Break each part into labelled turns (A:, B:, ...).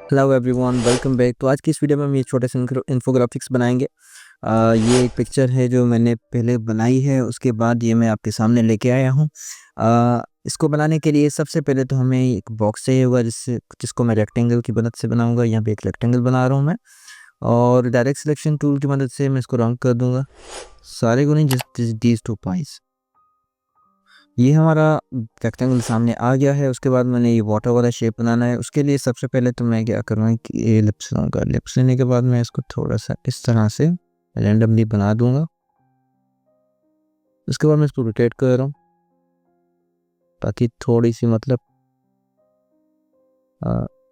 A: Hello everyone, welcome back. तो आज की इस वीडियो में हम ये छोटे से इन्फोग्राफिक्स बनाएंगे। ये एक पिक्चर है जो मैंने पहले बनाई है, उसके बाद ये मैं आपके सामने लेके आया हूँ। इसको बनाने के लिए सबसे पहले तो हमें एक बॉक्स चाहिए होगा जिसको मैं रेक्टेंगल की मदद से बनाऊंगा। यहाँ पे एक रेक्टेंगल बना रहा हूँ मैं, और डायरेक्ट सिलेक्शन टूल की मदद से मैं इसको रंग कर दूंगा। सारे को नहीं, जस्ट दीज टू पॉइंट्स। ये हमारा रेक्टेंगल सामने आ गया है। उसके बाद मैंने ये वाटर वाला शेप बनाना है। उसके लिए सबसे पहले तो मैं क्या करूँगा कि ये लिप्स लूँगा। लिप्स लेने के बाद मैं इसको थोड़ा सा इस तरह से रैंडमली बना दूंगा। उसके बाद मैं इसको रोटेट कर रहा हूँ ताकि थोड़ी सी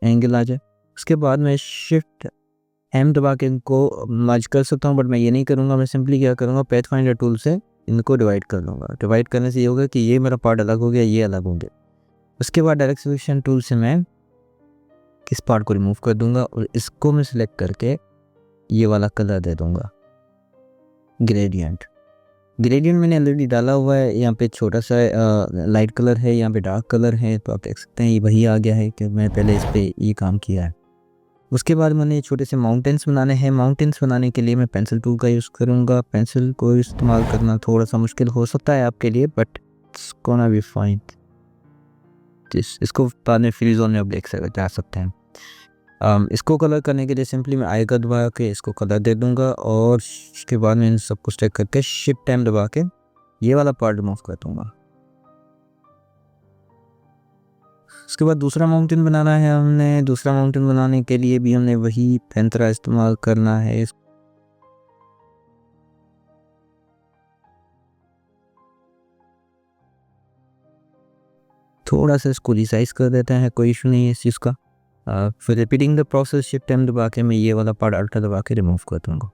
A: एंगल आ जाए। उसके बाद मैं शिफ्ट एम दबा के इनको मर्ज कर सकता हूँ, बट मैं ये नहीं करूँगा। मैं सिंपली क्या करूँगा, पैथफाइंडर टूल से इनको डिवाइड कर लूँगा। डिवाइड करने से ये होगा कि ये मेरा पार्ट अलग हो गया, ये अलग हो गया। उसके बाद डायरेक्ट सिलेक्शन टूल से मैं इस पार्ट को रिमूव कर दूंगा और इसको मैं सिलेक्ट करके ये वाला कलर दे दूंगा, ग्रेडियंट। ग्रेडियंट मैंने ऑलरेडी डाला हुआ है। यहाँ पे छोटा सा लाइट कलर है, यहाँ पे डार्क कलर है, तो आप देख सकते हैं ये वही आ गया है कि मैं पहले इस पे ये काम किया है। उसके बाद मैंने छोटे से माउंटेन्स बनाने हैं। माउंटेन्स बनाने के लिए मैं पेंसिल टूल का यूज़ करूँगा। पेंसिल को इस्तेमाल करना थोड़ा सा मुश्किल हो सकता है आपके लिए, but it's gonna be fine. इसको बाद में फ्री जोन में आप देख जा सकते हैं। इसको कलर करने के लिए सिंपली मैं आई का दबा के इसको कलर दे दूंगा, और उसके बाद मैं इन सबको स्टेक करके शिफ्ट टाइम दबा के ये वाला पार्ट रिमूव कर दूंगा। उसके बाद दूसरा माउंटेन बनाना है हमने। दूसरा माउंटेन बनाने के लिए भी हमने वही पेंथरा इस्तेमाल करना है। थोड़ा सा इसको रिसाइज कर देते हैं, कोई इशू नहीं है इस चीज़ का। फिर repeating the process shift time दबा के मैं ये वाला पार्ट अल्टर दबा के रिमूव कर दूंगा।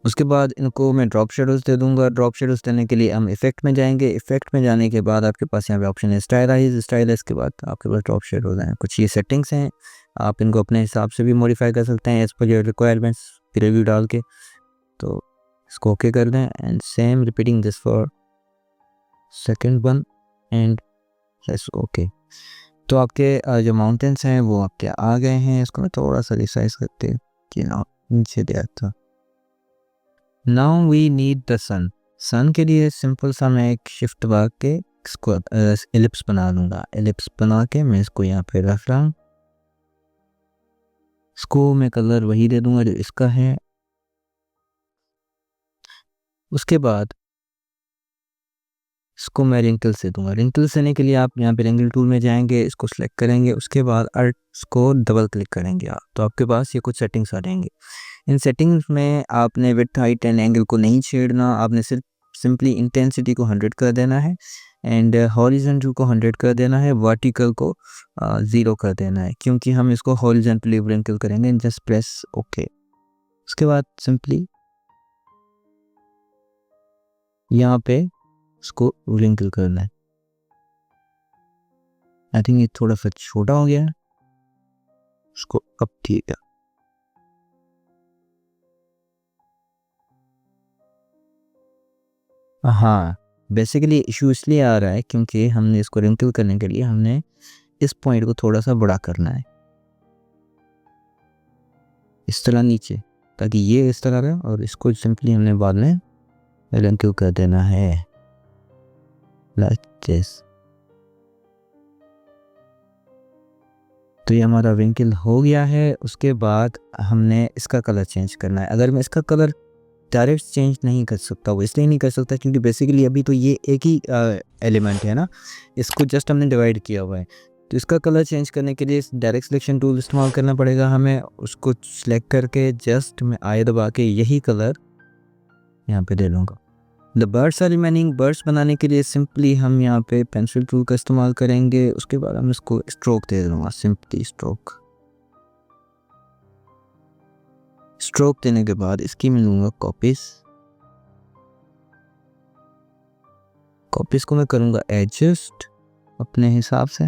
A: उसके बाद इनको मैं ड्रॉप शेडोज़ दे दूंगा। ड्रॉप शेडोज़ देने के लिए हम इफेक्ट में जाएंगे। इफेक्ट में जाने के बाद आपके पास यहाँ पे ऑप्शन है स्टाइलाइज। स्टाइलाइज के बाद आपके पास ड्रॉप शेडोज़ हैं। कुछ ये सेटिंग्स हैं, आप इनको अपने हिसाब से भी मॉडिफाई कर सकते हैं as per your requirements, preview डाल के। तो इसको ओके कर दें, and same repeating this for second one, and okay. तो आपके जो माउंटेन्स हैं वो आपके आ गए हैं। इसको मैं थोड़ा सा रिसाइज करते कि नीचे दिया था। नाउ वी नीड द सन। सन के लिए सिंपल सा मैं एक शिफ्ट दबा के इसको एलिप्स बना लूँगा। एलिप्स बना के मैं इसको यहाँ पे रख रहा हूँ। इसको मैं कलर वही दे दूँगा जो इसका है। उसके बाद इसको मैं रिंकल्स दे दूँगा। रिंकल्स देने के लिए आप यहाँ पे रिंकल टूल में जाएंगे, इसको सेलेक्ट करेंगे। उसके बाद आर्ट्स को डबल क्लिक करेंगे आप, तो आपके पास ये कुछ सेटिंग्स आ जाएंगे। इन सेटिंग्स में आपने विड्थ, हाइट एंड एंगल को नहीं छेड़ना। आपने सिर्फ सिंपली इंटेंसिटी को 100 कर देना है, एंड हॉरिजॉन्टल को 100 कर देना है, वर्टिकल को 0 कर देना है, क्योंकि हम इसको हॉरिजॉन्टली रिंकल करेंगे। Just press okay. उसके बाद सिंपली यहाँ पे इसको रिंकल करना है। आई थिंक ये थोड़ा सा छोटा हो गया है, इसको अब ठीक है। हाँ, बेसिकली इशू इसलिए आ रहा है क्योंकि हमने इसको रिंकल करने के लिए हमने इस पॉइंट को थोड़ा सा बड़ा करना है, इस तरह नीचे, ताकि ये इस तरह रहे, और इसको सिंपली हमने बाद में रिंकल कर देना है लाइक दिस। तो ये हमारा रिंकल हो गया है। उसके बाद हमने इसका कलर चेंज करना है। अगर मैं इसका कलर डायरेक्ट चेंज नहीं कर सकता, वो इसलिए नहीं कर सकता क्योंकि बेसिकली अभी तो ये एक ही एलिमेंट है ना, इसको जस्ट हमने डिवाइड किया हुआ है। तो इसका कलर चेंज करने के लिए डायरेक्ट सिलेक्शन टूल इस्तेमाल करना पड़ेगा हमें। उसको सिलेक्ट करके जस्ट मैं आई दबा के यही कलर यहाँ पे दे लूँगा। The birds are remaining. Birds बनाने के लिए सिंपली हम यहाँ पे पेंसिल टूल का इस्तेमाल करेंगे। उसके बाद हम इसको स्ट्रोक दे दूँगा, सिंपली स्ट्रोक। स्ट्रोक देने के बाद इसकी मैं लूँगा कॉपीज। कॉपीज को मैं करूँगा एडजस्ट अपने हिसाब से।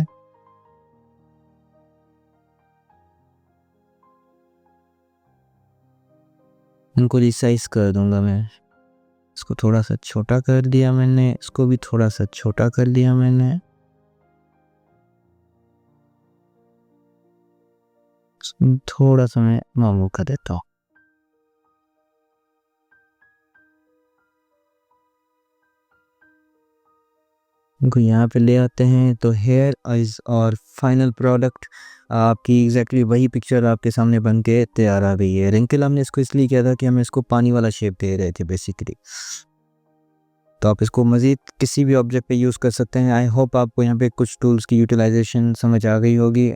A: इनको रिसाइज कर दूंगा मैं। इसको थोड़ा सा छोटा कर दिया मैंने, इसको भी थोड़ा सा छोटा कर दिया मैंने। थोड़ा सा मैं मूव कर देता हूँ। इनको यहाँ पे ले आते हैं तो हेयर इज़ और फाइनल प्रोडक्ट आपकी एग्जैक्टली वही पिक्चर आपके सामने बन के तैयार आ गई है। रिंकल हमने इसको इसलिए किया था कि हम इसको पानी वाला शेप दे रहे थे बेसिकली। तो आप इसको मज़ीद किसी भी ऑब्जेक्ट पे यूज़ कर सकते हैं। आई होप आपको यहाँ पे कुछ टूल्स की यूटिलाइजेशन समझ आ गई होगी।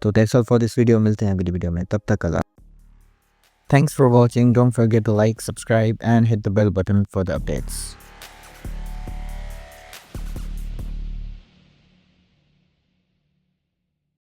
A: तो that's all for this video, मिलते हैं अगली वीडियो में, तब तक अल्लाह। Thanks for watching. Don't forget to like, subscribe and hit the bell button for the updates.